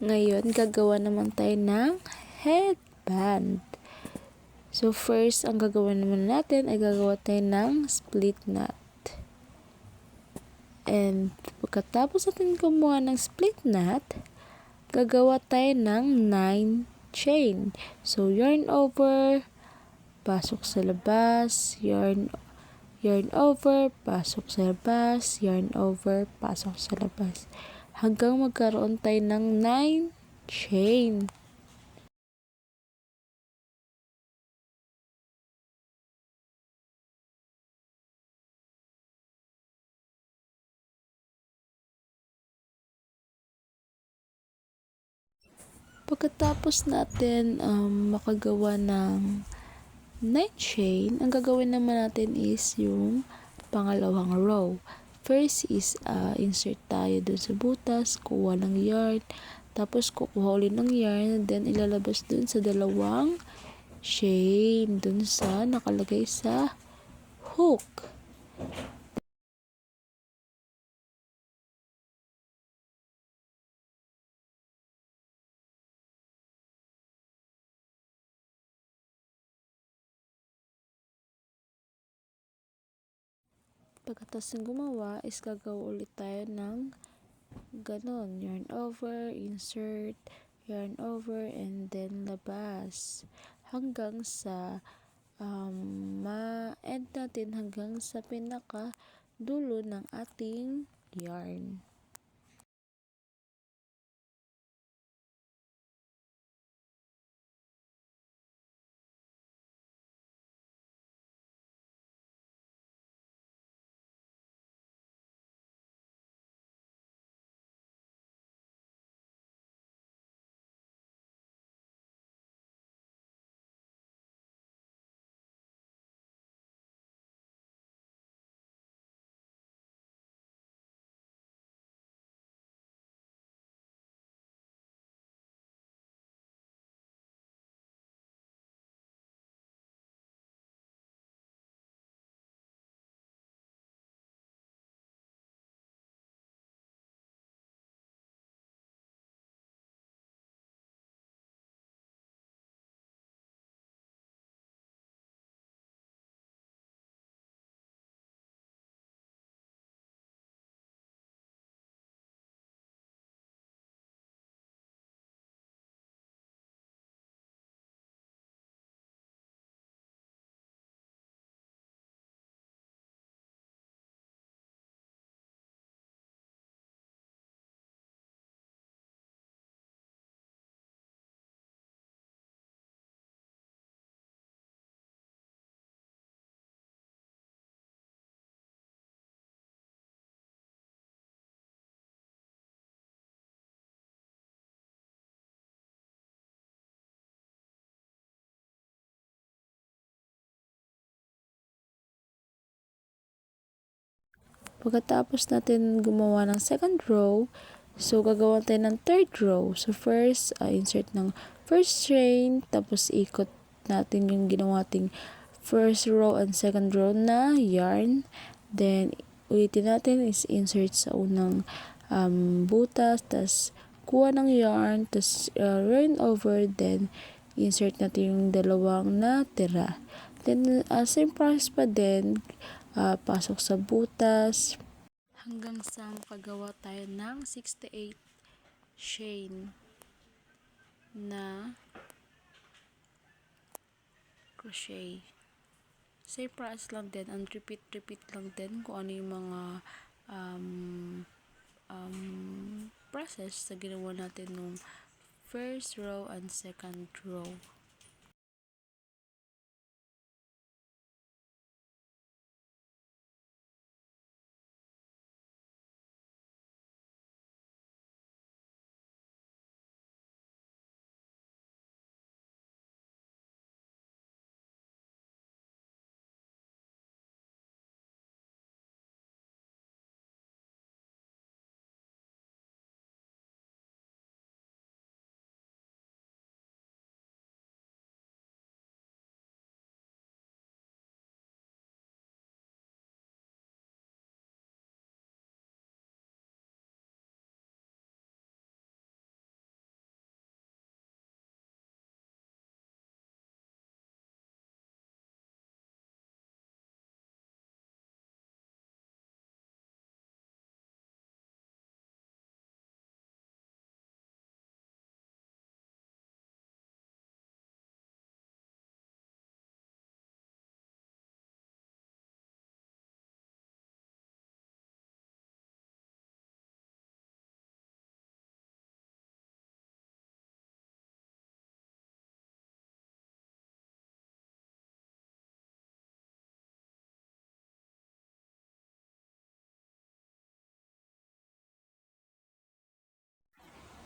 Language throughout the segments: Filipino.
Ngayon, gagawa naman tayo ng headband. So, first, ang gagawin naman natin ay gagawa tayo ng split knot. And, pagkatapos natin gumawa ng split knot, gagawa tayo ng 9 chain. So, yarn over, pasok sa labas, yarn over, pasok sa labas, yarn over, pasok sa labas. Hanggang magkaroon tayo ng 9 chain. Pagkatapos natin makagawa ng 9 chain, ang gagawin naman natin is yung pangalawang row. First is insert tayo dun sa butas, kuha ng yarn, tapos kukuha ulit ng yarn, then ilalabas dun sa dalawang chain, dun sa nakalagay sa hook. Pagkatapos ng gumawa is gagawa ulit tayo ng ganon, yarn over, insert, yarn over, and then labas. Hanggang sa ma-end natin hanggang sa pinaka dulo ng ating yarn. Pagkatapos natin gumawa ng second row, so gagawa tayo ng third row. So first, insert ng first chain, tapos ikot natin yung ginawa nating first row and second row na yarn. Then, ulitin natin is insert sa unang butas, tas kuha ng yarn, tas yarn over, then insert natin yung dalawang natira. Then, same process pa din, pasok sa butas, hanggang sa makagawa tayo ng 68 chain na crochet. Same process lang din, and repeat lang din kung ano yung mga process sa ginawa natin nung first row and second row.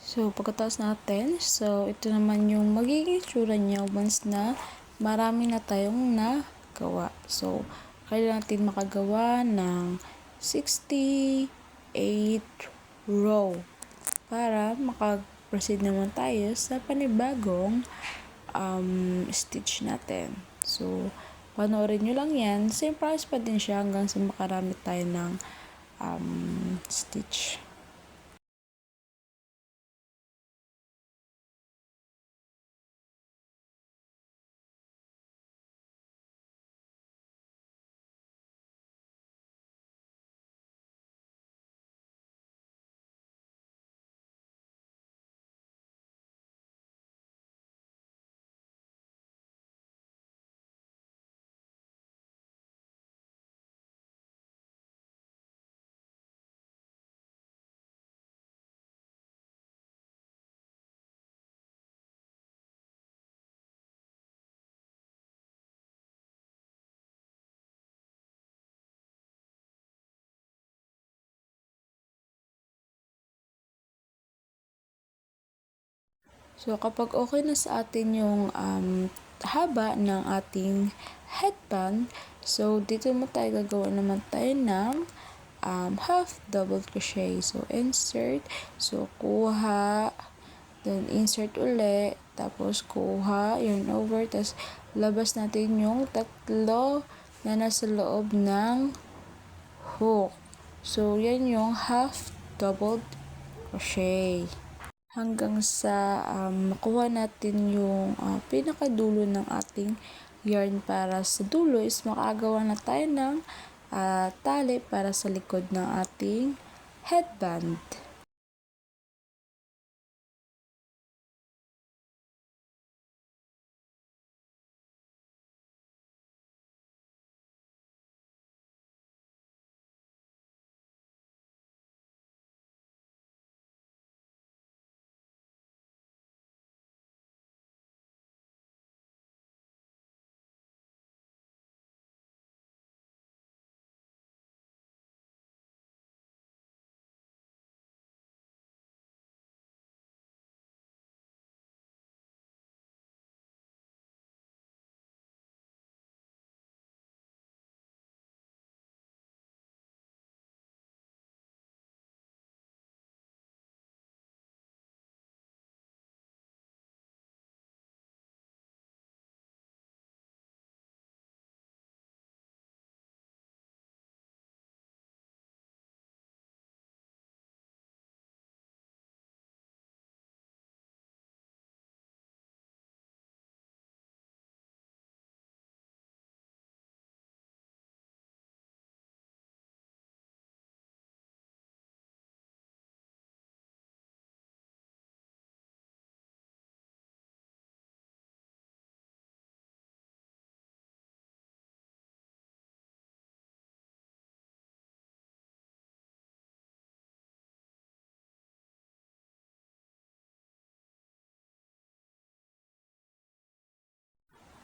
So, pagkatapos natin, ito naman yung magiging tsura niya once na marami na tayong nagawa. So, kailangan natin makagawa ng 68 row para makag-proceed naman tayo sa panibagong stitch natin. So, panoorin nyo lang yan. Same process pa din siya hanggang sa makarami tayo ng stitch. So, kapag okay na sa atin yung haba ng ating headband, so, dito mo tayo gagawa naman tayo ng half double crochet. So, insert. So, kuha. Then, insert uli. Tapos, kuha. Yarn over. Tapos, labas natin yung tatlo na nasa loob ng hook. So, yan yung half double crochet hanggang sa makuha natin yung pinakadulo ng ating yarn. Para sa dulo is makagawa na tayo ng tali para sa likod ng ating headband.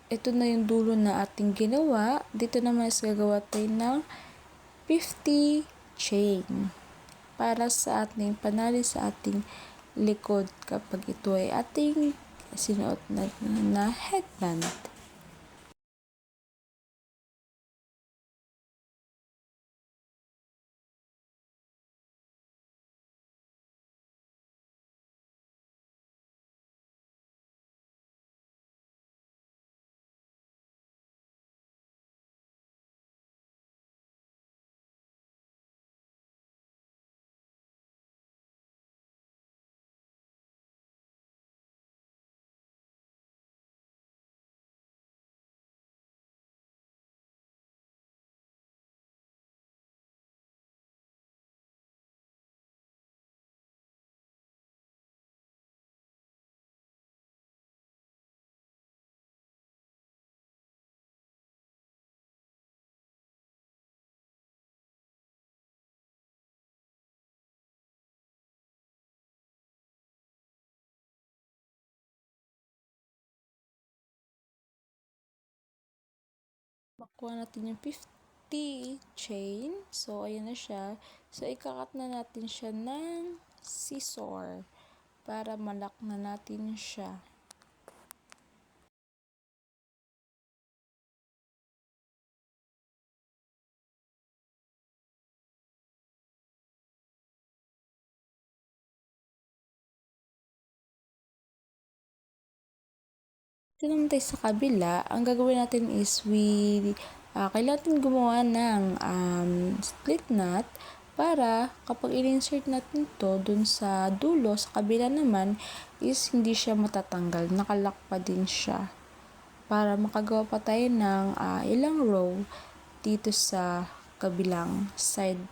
Ito na yung dulo na ating ginawa. Dito naman is gagawa tayo ng 50 chain para sa ating panali sa ating likod kapag ito ay ating sinuot na headband. Makuha natin yung 50 chain. So, ayan na siya. So, ikakat na natin siya ng scissor. para malak na natin siya. Dito naman tayo sa kabila, ang gagawin natin is kailangan natin gumawa ng split knot para kapag in-insert natin to dun sa dulo, sa kabila naman, is hindi siya matatanggal, nakalock pa din siya. Para makagawa pa tayo ng ilang row dito sa kabilang side.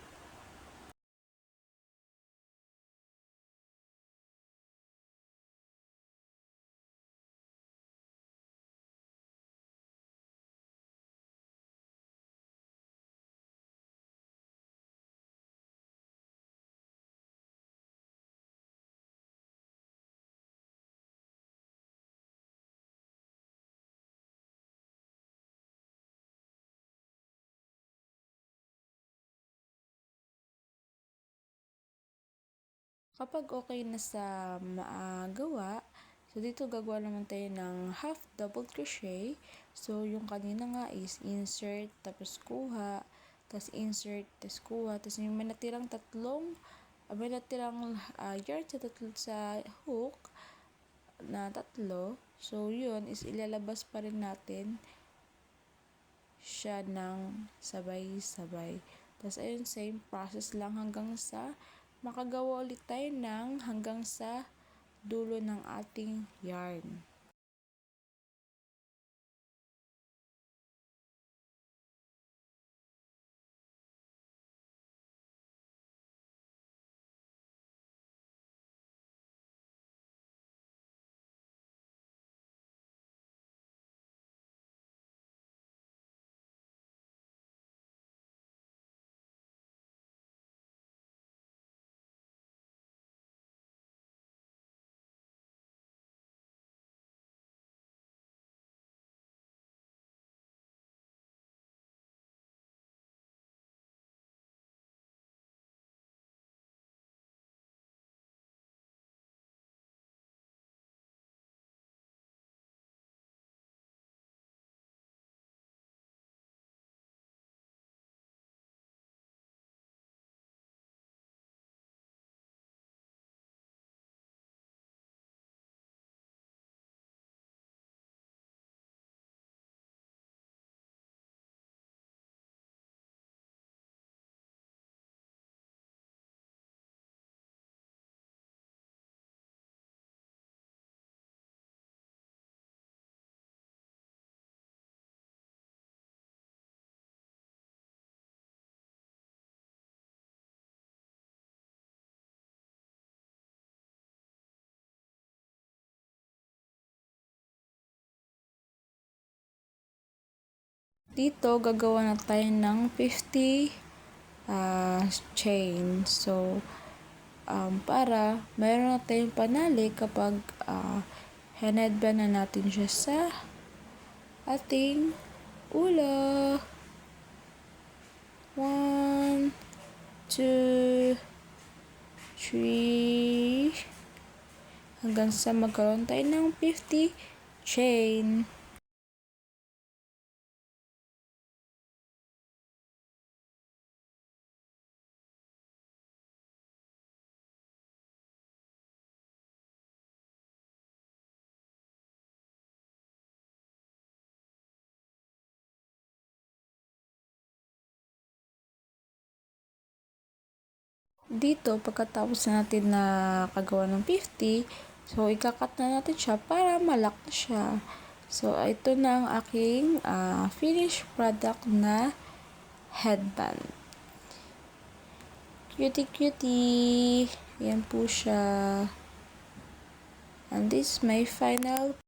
Kapag okay na sa gawa, so dito gagawa naman tayo ng half double crochet. So yung kanina nga is insert, tapos kuha, tapos insert, tapos kuha, tapos may natirang yarn sa hook na tatlo. So yun is ilalabas pa rin natin siya ng sabay-sabay. Tapos ayun, same process lang hanggang sa makagawa ulit tayo ng hanggang sa dulo ng ating yarn. Dito, gagawa na tayo ng 50 chain. So, para mayroon na tayong panali kapag headband na natin siya sa ating ulo. 1, 2, 3, hanggang sa magkaroon tayo ng 50 chain. Dito, pagkatapos natin na kagawa ng 50, so ikakat na natin siya para malak na siya. So, ito na ang aking finished product na headband. Cutie cutie! Yan po siya. And this is my final